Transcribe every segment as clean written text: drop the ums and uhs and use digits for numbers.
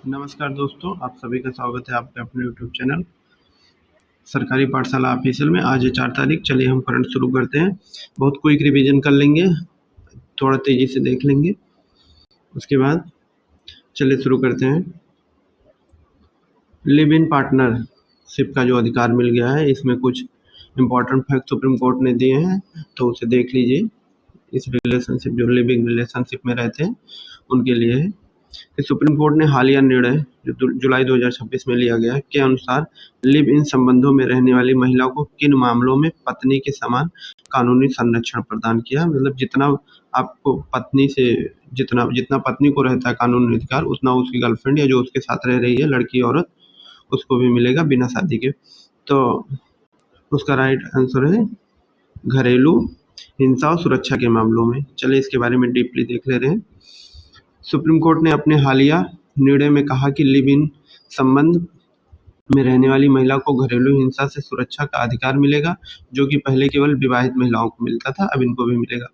नमस्कार दोस्तों, आप सभी का स्वागत है आपके अपने यूट्यूब चैनल सरकारी पाठशाला ऑफिशियल में। आज है 4 तारीख। चलिए हम करंट शुरू करते हैं। बहुत क्विक रिवीजन कर लेंगे, थोड़ा तेज़ी से देख लेंगे, उसके बाद चलिए शुरू करते हैं। लिव इन पार्टनरशिप का जो अधिकार मिल गया है, इसमें कुछ इम्पोर्टेंट फैक्ट सुप्रीम कोर्ट ने दिए हैं, तो उसे देख लीजिए। इस रिलेशनशिप, जो लिविंग रिलेशनशिप में रहते हैं उनके लिए है कि सुप्रीम कोर्ट ने हालिया निर्णय जो जुलाई 2026 में लिया गया के अनुसार लिव इन संबंधों में रहने वाली महिला को किन मामलों में पत्नी के समान कानूनी संरक्षण प्रदान किया। मतलब जितना आपको पत्नी से जितना पत्नी को रहता है कानूनी अधिकार, उतना उसकी गर्लफ्रेंड या जो उसके साथ रह रही है लड़की औरत, उसको भी मिलेगा बिना शादी के। तो उसका राइट आंसर है घरेलू हिंसा और सुरक्षा के मामलों में। चलिए इसके बारे में डीपली देख ले रहे हैं। सुप्रीम कोर्ट ने अपने हालिया निर्णय में कहा कि लिव इन संबंध में रहने वाली महिला को घरेलू हिंसा से सुरक्षा का अधिकार मिलेगा, जो कि पहले केवल विवाहित महिलाओं को मिलता था, अब इनको भी मिलेगा।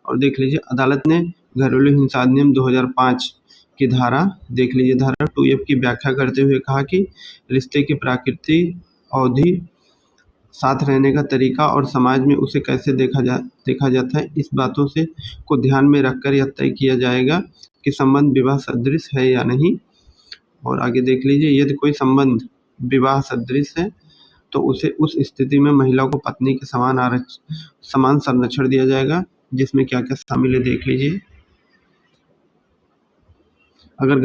और देख लीजिए, अदालत ने घरेलू हिंसा अधिनियम 2005 की धारा देख लीजिए, धारा 2F की व्याख्या करते हुए कहा कि रिश्ते की प्रकृति, अवधि, साथ रहने का तरीका और समाज में उसे कैसे देखा जाता है, इस बातों से को ध्यान में रखकर यह तय किया जाएगा कि संबंध विवाह सदृश है या नहीं। और आगे देख लीजिए, यदि कोई संबंध विवाह सदृश है तो उसे उस स्थिति में महिला को पत्नी के समान संरक्षण दिया जाएगा, जिसमें क्या क्या शामिल है देख लीजिए। अगर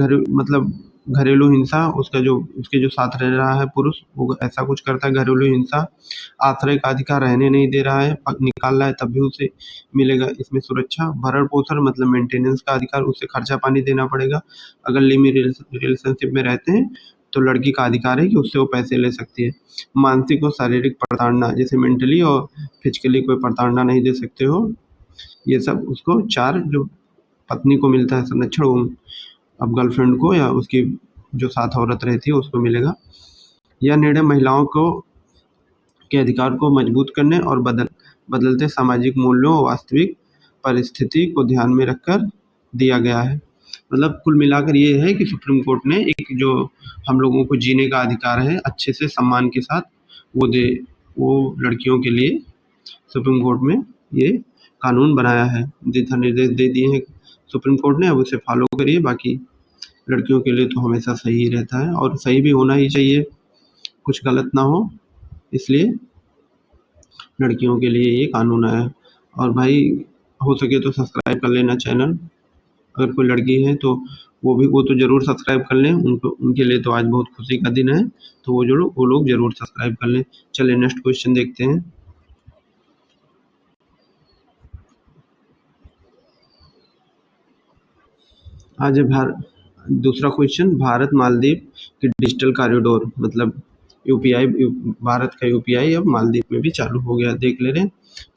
घरेलू हिंसा, उसके जो साथ रह रहा है पुरुष, वो ऐसा कुछ करता है, घरेलू हिंसा, आश्रय का अधिकार, रहने नहीं दे रहा है, निकाल रहा है, तब भी उसे मिलेगा इसमें सुरक्षा। भरण पोषण मतलब मेंटेनेंस का अधिकार, उसे खर्चा पानी देना पड़ेगा। अगर लिव इन रिलेशनशिप में रहते हैं तो लड़की का अधिकार है कि उससे वो पैसे ले सकती है। मानसिक और शारीरिक प्रताड़ना, जैसे मेंटली और फिजिकली कोई प्रताड़ना नहीं दे सकते हो, ये सब उसको 4 जो पत्नी को मिलता है संरक्षण, वो अब गर्लफ्रेंड को या उसकी जो साथ औरत रहती है उसको मिलेगा। यह निर्णय महिलाओं के अधिकार को मजबूत करने और बदलते सामाजिक मूल्यों और वास्तविक परिस्थिति को ध्यान में रखकर दिया गया है। मतलब कुल मिलाकर ये है कि सुप्रीम कोर्ट ने एक जो हम लोगों को जीने का अधिकार है अच्छे से सम्मान के साथ, वो लड़कियों के लिए सुप्रीम कोर्ट में ये कानून बनाया है, दिशा निर्देश दे दिए हैं सुप्रीम कोर्ट ने। अब उसे फॉलो करिए। बाकी लड़कियों के लिए तो हमेशा सही ही रहता है और सही भी होना ही चाहिए, कुछ गलत ना हो, इसलिए लड़कियों के लिए ये कानून है। और भाई हो सके तो सब्सक्राइब कर लेना चैनल। अगर कोई लड़की है तो वो तो ज़रूर सब्सक्राइब कर लें। उनके लिए तो आज बहुत खुशी का दिन है, तो वो लोग ज़रूर सब्सक्राइब कर लें। चलिए नेक्स्ट क्वेश्चन देखते हैं। आज दूसरा क्वेश्चन, भारत मालदीव की डिजिटल कॉरिडोर मतलब यूपीआई, भारत का यूपीआई अब मालदीव में भी चालू हो गया, देख ले रहे हैं।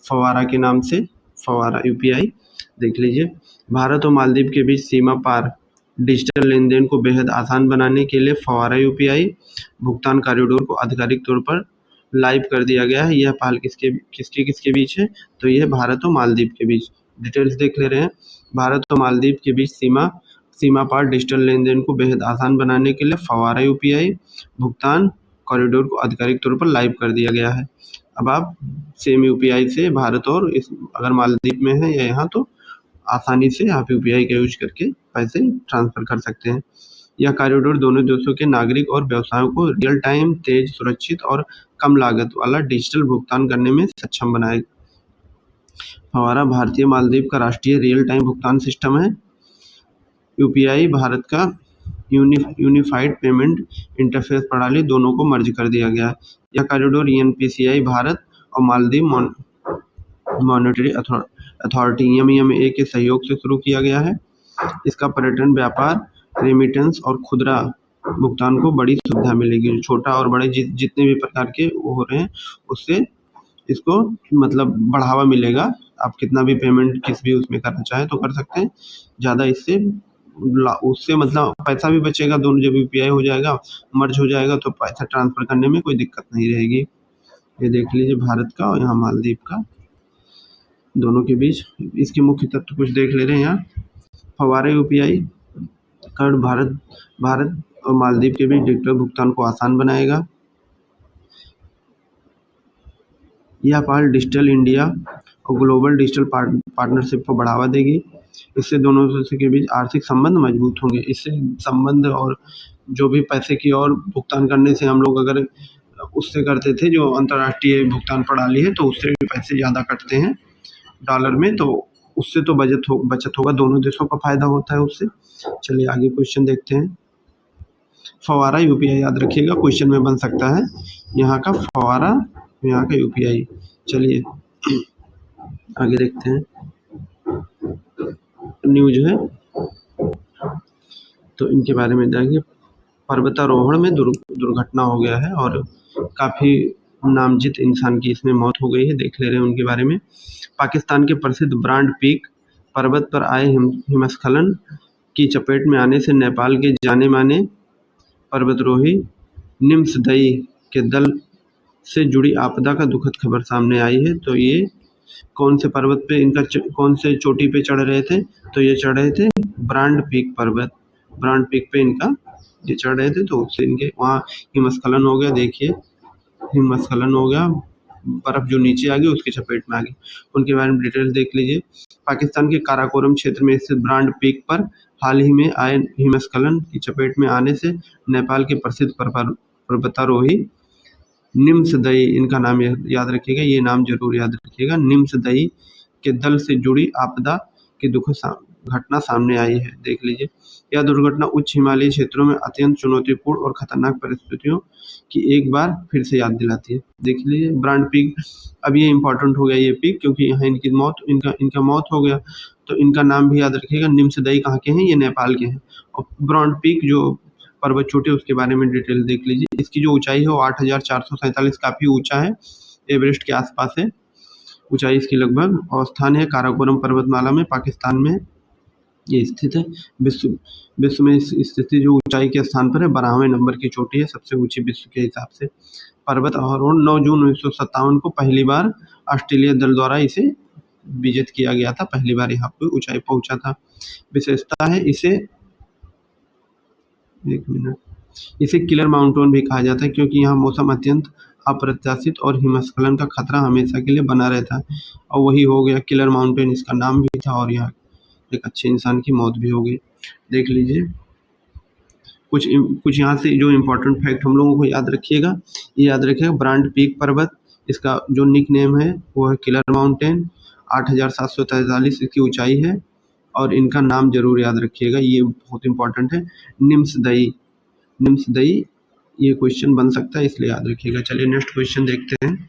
फवारा के नाम से फवारा यूपीआई देख लीजिए। भारत और मालदीव के बीच सीमा पार डिजिटल लेन देन को बेहद आसान बनाने के लिए फवारा यूपीआई भुगतान कॉरिडोर को आधिकारिक तौर पर लाइव कर दिया गया है। यह पहल किसके बीच है, तो यह भारत और मालदीव के बीच। डिटेल्स देख ले रहे हैं। भारत और मालदीव के बीच सीमा पार डिजिटल लेन देन को बेहद आसान बनाने के लिए फवारा यूपीआई भुगतान कॉरिडोर को आधिकारिक तौर पर लाइव कर दिया गया है। अब आप सेम यूपीआई से भारत और अगर मालदीव में है या यहाँ, तो आसानी से आप यूपीआई का यूज करके पैसे ट्रांसफ़र कर सकते हैं। यह कॉरिडोर दोनों देशों के नागरिक और व्यवसायों को रियल टाइम, तेज, सुरक्षित और कम लागत वाला डिजिटल भुगतान करने में सक्षम बनाएगा। फवारा भारतीय मालदीव का राष्ट्रीय रियल टाइम भुगतान सिस्टम है। यूपीआई भारत का यूनिफाइड पेमेंट इंटरफेस प्रणाली, दोनों को मर्ज कर दिया गया है। यह कॉरिडोर एनपीसीआई भारत और मालदीव मॉनेटरी अथॉरिटी EMEA के सहयोग से शुरू किया गया है। इसका पर्यटन, व्यापार, रेमिटेंस और खुदरा भुगतान को बड़ी सुविधा मिलेगी। छोटा और बड़े जितने भी प्रकार के वो हो रहे हैं, उससे इसको मतलब बढ़ावा मिलेगा। आप कितना भी पेमेंट किस भी उसमें करना चाहें तो कर सकते हैं। ज़्यादा उससे मतलब पैसा भी बचेगा। दोनों जब यूपीआई हो जाएगा, मर्ज हो जाएगा, तो पैसा ट्रांसफ़र करने में कोई दिक्कत नहीं रहेगी। ये देख लीजिए भारत का और यहाँ मालदीव का, दोनों के बीच। इसके मुख्य तत्व कुछ देख ले रहे हैं यहाँ। फवारा यूपीआई कार्ड भारत और मालदीव के बीच डिजिटल भुगतान को आसान बनाएगा। यह पहल डिजिटल इंडिया और ग्लोबल डिजिटल पार्टनरशिप को बढ़ावा देगी। इससे दोनों देशों के बीच आर्थिक संबंध मजबूत होंगे। इससे संबंध और जो भी पैसे की और भुगतान करने से हम लोग अगर उससे करते थे जो अंतर्राष्ट्रीय भुगतान प्रणाली है, तो उससे भी पैसे ज़्यादा कटते हैं डॉलर में, तो उससे तो बचत होगा, दोनों देशों का फायदा होता है उससे। चलिए आगे क्वेश्चन देखते हैं। फव्वारा यूपीआई याद रखिएगा, क्वेश्चन में बन सकता है। यहाँ का फव्वारा, यहाँ का यूपीआई। चलिए आगे देखते हैं। न्यूज है तो इनके बारे में देखिए। पर्वतारोहण में दुर्घटना हो गया है और काफ़ी नामजित इंसान की इसमें मौत हो गई है, देख ले रहे हैं उनके बारे में। पाकिस्तान के प्रसिद्ध ब्रांड पीक पर्वत पर आए हिमस्खलन की चपेट में आने से नेपाल के जाने माने पर्वतारोही निम्सदई के दल से जुड़ी आपदा का दुखद खबर सामने आई है। तो ये कौन से पर्वत पे इनका कौन से चोटी पे चढ़ रहे थे? तो ये चढ़ रहे थे ब्रांड पीक पर्वत, ब्रांड पीक पे इनका ये चढ़ रहे थे, तो उससे इनके वहाँ हिमस्खलन हो गया। देखिए हिमस्खलन हो गया, बर्फ जो नीचे आ गई उसकी चपेट में आ गई। उनके बारे में डिटेल्स देख लीजिए। पाकिस्तान के काराकोरम क्षेत्र में स्थित ब्रांड पीक पर हाल ही में आए हिमस्खलन की चपेट में आने से नेपाल के प्रसिद्ध पर्वतारोही निम्सदई, इनका नाम याद रखिएगा, ये नाम जरूर याद रखिएगा, निम्सदई के दल से जुड़ी आपदा की दुखद घटना सामने आई है। देख लीजिए, यह दुर्घटना उच्च हिमालयी क्षेत्रों में अत्यंत चुनौतीपूर्ण और खतरनाक परिस्थितियों की एक बार फिर से याद दिलाती है। देख लीजिए ब्रांड पीक, अब ये इंपॉर्टेंट हो गया ये पीक, क्योंकि यहाँ इनका मौत हो गया, तो इनका नाम भी याद रखिएगा। निम्सदई कहाँ के हैं? ये नेपाल के हैं। और ब्रांड पीक जो पर्वत चोटी, उसके बारे में डिटेल देख लीजिए। इसकी जो ऊंचाई है वो 8,447, काफ़ी ऊंचा है, एवरेस्ट के आसपास है ऊंचाई इसकी लगभग, और स्थान है काराकोरम पर्वतमाला में, पाकिस्तान में ये स्थित है। विश्व में इस स्थिति जो ऊंचाई के स्थान पर है 12वें नंबर की चोटी है, सबसे ऊंची विश्व के हिसाब से। पर्वत आरोहण 9 जून 1957 को पहली बार ऑस्ट्रेलिया दल द्वारा इसे विजित किया गया था, पहली बार यहाँ पे ऊंचाई पहुंचा था। विशेषता है इसे किलर माउंटेन भी कहा जाता है, क्योंकि यहाँ मौसम अत्यंत अप्रत्याशित और हिमस्खलन का खतरा हमेशा के लिए बना रहता है, और वही हो गया किलर माउंटेन, इसका नाम भी था, और यहाँ एक अच्छे इंसान की मौत भी हो गई। देख लीजिए कुछ यहाँ से जो इम्पोर्टेंट फैक्ट हम लोगों को याद रखिएगा, ये याद रखिएगा ब्रांड पीक पर्वत, इसका जो निक नेम है वो है किलर माउंटेन, 8,743 इसकी ऊंचाई है, और इनका नाम जरूर याद रखिएगा, ये बहुत इंपॉर्टेंट है, निम्सदई। ये क्वेश्चन बन सकता है, इसलिए याद रखिएगा। चलिए नेक्स्ट क्वेश्चन देखते हैं।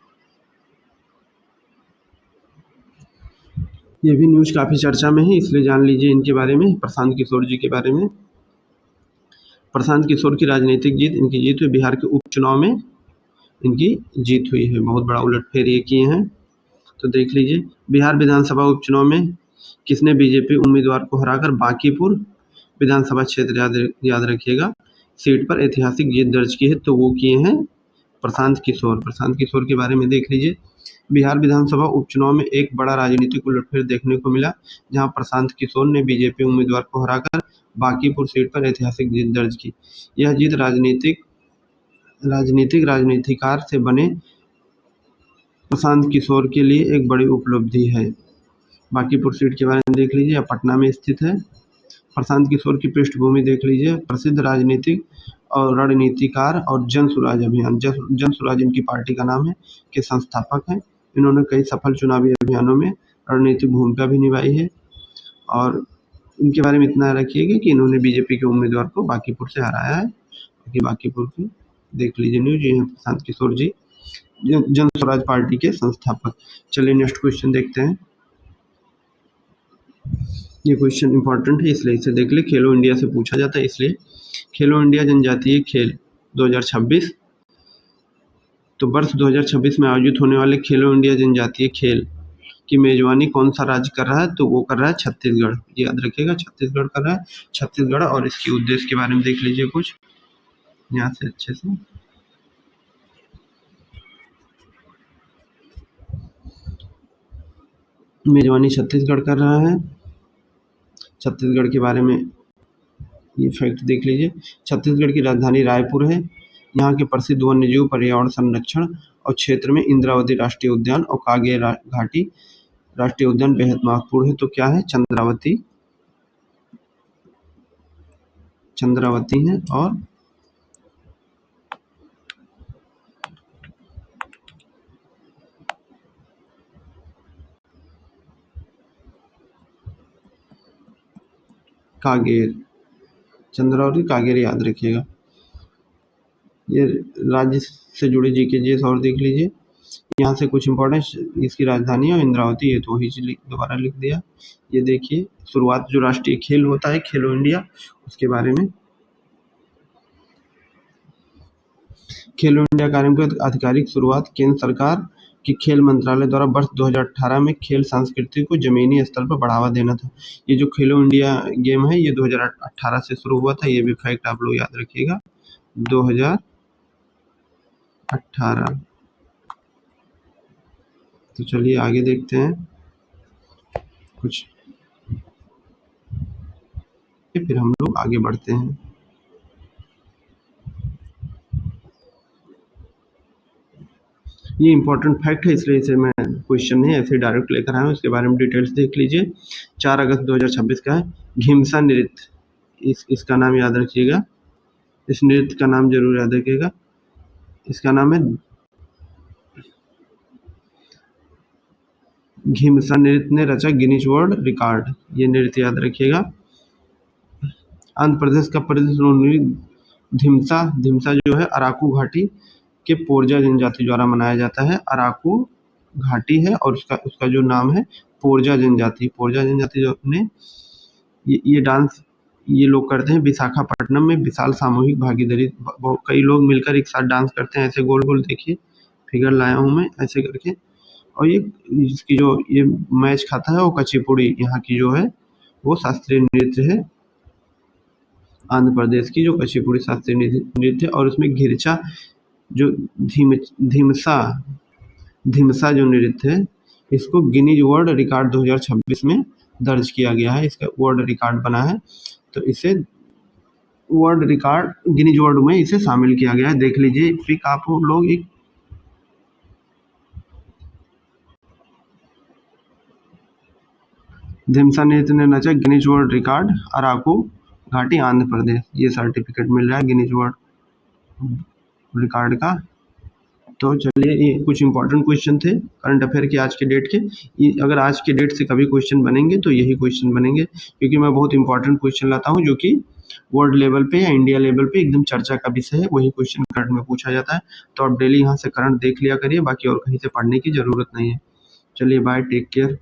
ये भी न्यूज काफ़ी चर्चा में है, इसलिए जान लीजिए इनके बारे में, प्रशांत किशोर जी के बारे में। प्रशांत किशोर की राजनीतिक जीत, इनकी जीत हुई बिहार के उपचुनाव में, इनकी जीत हुई है, बहुत बड़ा उलटफेर ये किए हैं। तो देख लीजिए, बिहार विधानसभा उपचुनाव में किसने बीजेपी उम्मीदवार को हराकर बांकीपुर विधानसभा क्षेत्र, याद रखिएगा, सीट पर ऐतिहासिक जीत दर्ज की है, तो वो किए हैं प्रशांत किशोर। प्रशांत किशोर के बारे में देख लीजिए। बिहार विधानसभा उपचुनाव में एक बड़ा राजनीतिक उलटफेर देखने को मिला, जहां प्रशांत किशोर ने बीजेपी उम्मीदवार को हराकर बांकीपुर सीट पर ऐतिहासिक जीत दर्ज की। यह जीत राजनीतिकार से बने प्रशांत किशोर के लिए एक बड़ी उपलब्धि है। बांकीपुर सीट के बारे में देख लीजिए, पटना में स्थित है। प्रशांत किशोर की पृष्ठभूमि देख लीजिए, प्रसिद्ध राजनीतिक और रणनीतिकार और जन स्वराज अभियान, जन स्वराज इनकी पार्टी का नाम है, के संस्थापक हैं। इन्होंने कई सफल चुनावी अभियानों में रणनीतिक भूमिका भी निभाई है, और इनके बारे में इतना रखिएगा कि इन्होंने बीजेपी के उम्मीदवार को बांकीपुर से हराया है। बांकीपुर की देख लीजिए न्यूज, ये है प्रशांत किशोर जी, जन स्वराज पार्टी के संस्थापक। चलिए नेक्स्ट क्वेश्चन देखते हैं। ये क्वेश्चन इंपॉर्टेंट है, इसलिए इसे देख ले, खेलो इंडिया से पूछा जाता है, इसलिए खेलो इंडिया जनजातीय खेल 2026, तो वर्ष 2026 में आयोजित होने वाले खेलो इंडिया जनजातीय खेल की मेजबानी कौन सा राज्य कर रहा है? तो वो कर रहा है छत्तीसगढ़, याद रखिएगा छत्तीसगढ़ कर रहा है, छत्तीसगढ़। और इसकी उद्देश्य के बारे में देख लीजिए कुछ यहाँ से अच्छे से। मेजबानी छत्तीसगढ़ कर रहा है, छत्तीसगढ़ के बारे में ये फैक्ट देख लीजिए। छत्तीसगढ़ की राजधानी रायपुर है। यहाँ के प्रसिद्ध वन्यजीव पर्यावरण संरक्षण और क्षेत्र में इंद्रावती राष्ट्रीय उद्यान और कागे घाटी राष्ट्रीय उद्यान बेहद महत्वपूर्ण है। तो क्या है? चंद्रावती है और कागेर। चंद्रावती कागेर याद रखिएगा। ये राज्य से जुड़े जीके और देख लीजिए। यहाँ से कुछ इंपॉर्टेंट, इसकी राजधानी है इंद्रावती, ये तो वही दोबारा लिख दिया। ये देखिए शुरुआत जो राष्ट्रीय खेल होता है खेलो इंडिया, उसके बारे में। खेलो इंडिया कार्यक्रम की आधिकारिक शुरुआत केंद्र सरकार की खेल मंत्रालय द्वारा वर्ष 2018 में खेल संस्कृति को जमीनी स्तर पर बढ़ावा देना था। ये जो खेलो इंडिया गेम है ये 2018 से शुरू हुआ था। ये भी फैक्ट आप लोग याद रखिएगा। 2018। तो चलिए आगे देखते हैं कुछ, फिर हम लोग आगे बढ़ते हैं। ये इंपॉर्टेंट फैक्ट है इसलिए इसे मैं क्वेश्चन नहीं ऐसे डायरेक्ट लेकर आया हूँ। इसके बारे में डिटेल्स देख लीजिए। 4 अगस्त 2026 का है घिमसा नृत्य। इसका नाम याद रखिएगा। इस नृत्य का नाम जरूर याद रखिएगा। इसका नाम है घिमसा नृत्य ने रचा गिनीज वर्ल्ड रिकॉर्ड। ये नृत्य याद रखिएगा। आंध्र प्रदेश का प्रसिद्ध धिमसा जो है अराकू घाटी के पोरजा जनजाति द्वारा मनाया जाता है। अराकू घाटी है और उसका जो नाम है पोरजा जनजाति। पोरजा जनजाति जो अपने ये डांस ये लोग करते हैं विशाखापट्टनम में विशाल सामूहिक भागीदारी। कई लोग मिलकर एक साथ डांस करते हैं। ऐसे गोल गोल देखिए फिगर लाया हूँ मैं ऐसे करके। और ये इसकी जो ये मैच खाता है वो कुचिपुड़ी यहाँ की जो है वो शास्त्रीय नृत्य है। आंध्र प्रदेश की जो कुचिपुड़ी शास्त्रीय नृत्य और उसमें घिरचा जो धिमसा जो नृत्य है इसको गिनीज वर्ल्ड रिकॉर्ड 2026 में दर्ज किया गया है। इसका वर्ल्ड रिकॉर्ड बना है तो इसे वर्ल्ड रिकॉर्ड गिनीज वर्ल्ड में इसे शामिल किया गया है। देख लीजिए पिक आप लोग एक धिमसा नृत्य ने रचा गिनीज वर्ल्ड रिकॉर्ड अराकू घाटी आंध्र प्रदेश। ये सर्टिफिकेट मिल रहा है गिनीज वर्ल्ड रिकॉर्ड का। तो चलिए ये कुछ इंपॉर्टेंट क्वेश्चन थे करंट अफेयर के आज के डेट के। ये अगर आज के डेट से कभी क्वेश्चन बनेंगे तो यही क्वेश्चन बनेंगे क्योंकि मैं बहुत इंपॉर्टेंट क्वेश्चन लाता हूँ जो कि वर्ल्ड लेवल पे या इंडिया लेवल पे एकदम चर्चा का विषय है। वही क्वेश्चन करंट में पूछा जाता है। तो आप डेली यहाँ से करंट देख लिया करिए, बाकी और कहीं से पढ़ने की जरूरत नहीं है। चलिए बाय, टेक केयर।